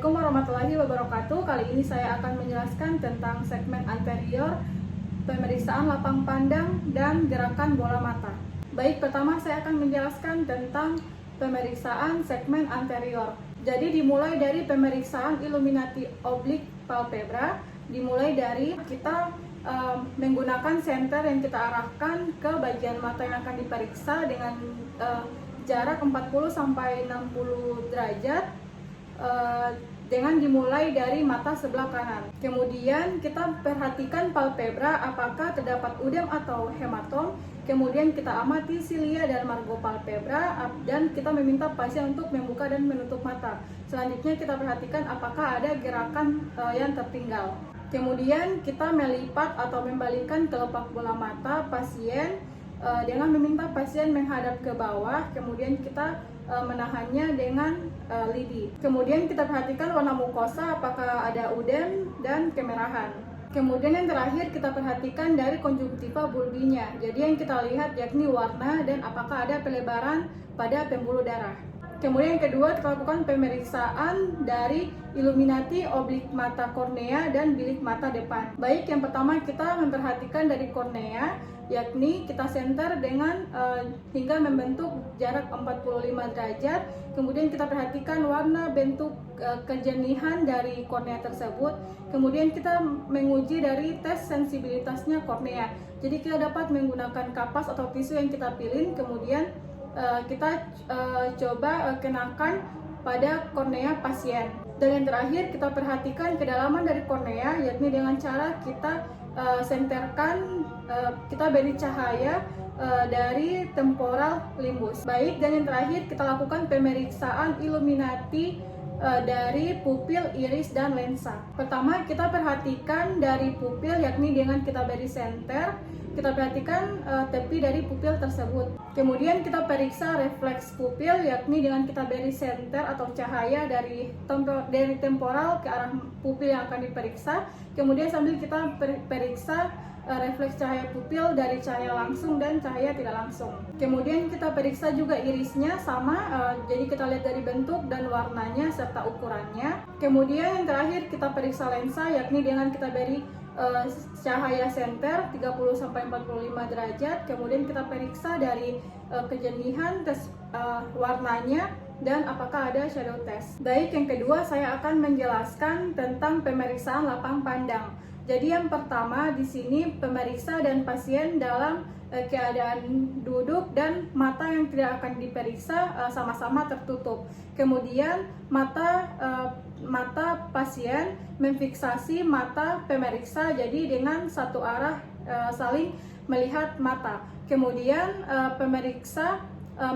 Assalamualaikum warahmatullahi wabarakatuh. Kali ini saya akan menjelaskan tentang segmen anterior, pemeriksaan lapang pandang, dan gerakan bola mata. Baik, pertama saya akan menjelaskan tentang pemeriksaan segmen anterior. Jadi dimulai dari pemeriksaan illuminati oblik palpebra, dimulai dari kita menggunakan senter yang kita arahkan ke bagian mata yang akan diperiksa dengan jarak 40 sampai 60 derajat. Dengan dimulai dari mata sebelah kanan. Kemudian kita perhatikan palpebra apakah terdapat udem atau hematom. Kemudian kita amati silia dan margo palpebra dan kita meminta pasien untuk membuka dan menutup mata. Selanjutnya kita perhatikan apakah ada gerakan yang tertinggal. Kemudian kita melipat atau membalikkan kelopak bola mata pasien dengan meminta pasien menghadap ke bawah. Kemudian kita menahannya dengan lidi. Kemudian kita perhatikan warna mukosa apakah ada udem dan kemerahan. Kemudian yang terakhir kita perhatikan dari konjungtiva bulbinya. Jadi yang kita lihat yakni warna dan apakah ada pelebaran pada pembuluh darah. Kemudian yang kedua kita lakukan pemeriksaan dari illuminati oblik mata kornea dan bilik mata depan. Baik, yang pertama kita memperhatikan dari kornea, yakni kita senter dengan hingga membentuk jarak 45 derajat. Kemudian kita perhatikan warna bentuk kejernihan dari kornea tersebut. Kemudian kita menguji dari tes sensibilitasnya kornea. Jadi kita dapat menggunakan kapas atau tisu yang kita pilih. Kemudian kita coba kenakan pada kornea pasien. Dan yang terakhir kita perhatikan kedalaman dari kornea, yakni dengan cara kita senterkan, kita beri cahaya dari temporal limbus. Baik, dan yang terakhir kita lakukan pemeriksaan illuminati dari pupil, iris, dan lensa. Pertama kita perhatikan dari pupil, yakni dengan kita beri senter. Kita perhatikan tepi dari pupil tersebut. Kemudian kita periksa refleks pupil, yakni dengan kita beri senter atau cahaya dari temporal ke arah pupil yang akan diperiksa. Kemudian sambil kita periksa refleks cahaya pupil dari cahaya langsung dan cahaya tidak langsung. Kemudian kita periksa juga irisnya sama, jadi kita lihat dari bentuk dan warnanya serta ukurannya. Kemudian yang terakhir kita periksa lensa, yakni dengan kita beri cahaya senter 30-45 derajat. Kemudian kita periksa dari kejernihan, tes warnanya, dan apakah ada shadow test. Baik, yang kedua saya akan menjelaskan tentang pemeriksaan lapang pandang. Jadi yang pertama di sini pemeriksa dan pasien dalam keadaan duduk dan mata yang tidak akan diperiksa sama-sama tertutup. Kemudian mata pasien memfiksasi mata pemeriksa, jadi dengan satu arah saling melihat mata. Kemudian pemeriksa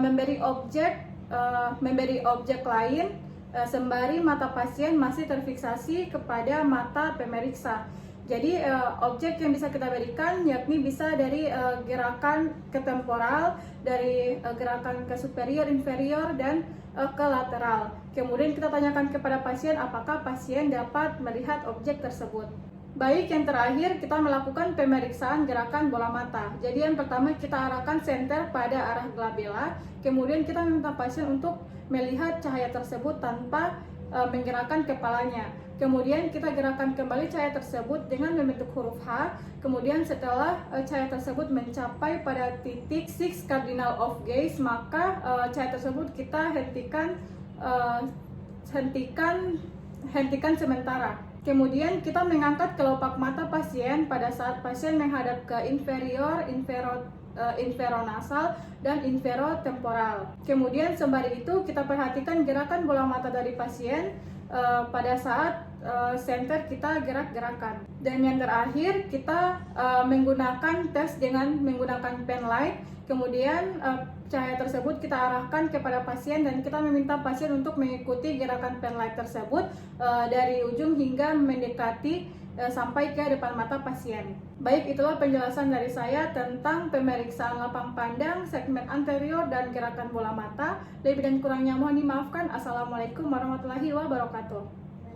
memberi objek lain sembari mata pasien masih terfiksasi kepada mata pemeriksa. Jadi objek yang bisa kita berikan yakni bisa dari gerakan ke temporal, dari gerakan ke superior, inferior, dan ke lateral. Kemudian kita tanyakan kepada pasien apakah pasien dapat melihat objek tersebut. Baik, yang terakhir kita melakukan pemeriksaan gerakan bola mata. Jadi yang pertama kita arahkan senter pada arah glabella. Kemudian kita meminta pasien untuk melihat cahaya tersebut tanpa menggerakkan kepalanya. Kemudian kita gerakan kembali cahaya tersebut dengan membentuk huruf H. Kemudian setelah cahaya tersebut mencapai pada titik 6 cardinal of gaze, maka cahaya tersebut kita hentikan sementara. Kemudian kita mengangkat kelopak mata pasien pada saat pasien menghadap ke inferior, inferonasal, dan inferotemporal. Kemudian sembari itu kita perhatikan gerakan bola mata dari pasien pada saat senter kita gerak-gerakan. Dan yang terakhir kita menggunakan tes dengan menggunakan pen light. Kemudian cahaya tersebut kita arahkan kepada pasien dan kita meminta pasien untuk mengikuti gerakan pen light tersebut dari ujung hingga mendekati sampai ke depan mata pasien. Baik, itulah penjelasan dari saya tentang pemeriksaan lapang pandang, segmen anterior, dan gerakan bola mata. Lebih dan kurangnya mohon dimaafkan. Assalamualaikum warahmatullahi wabarakatuh.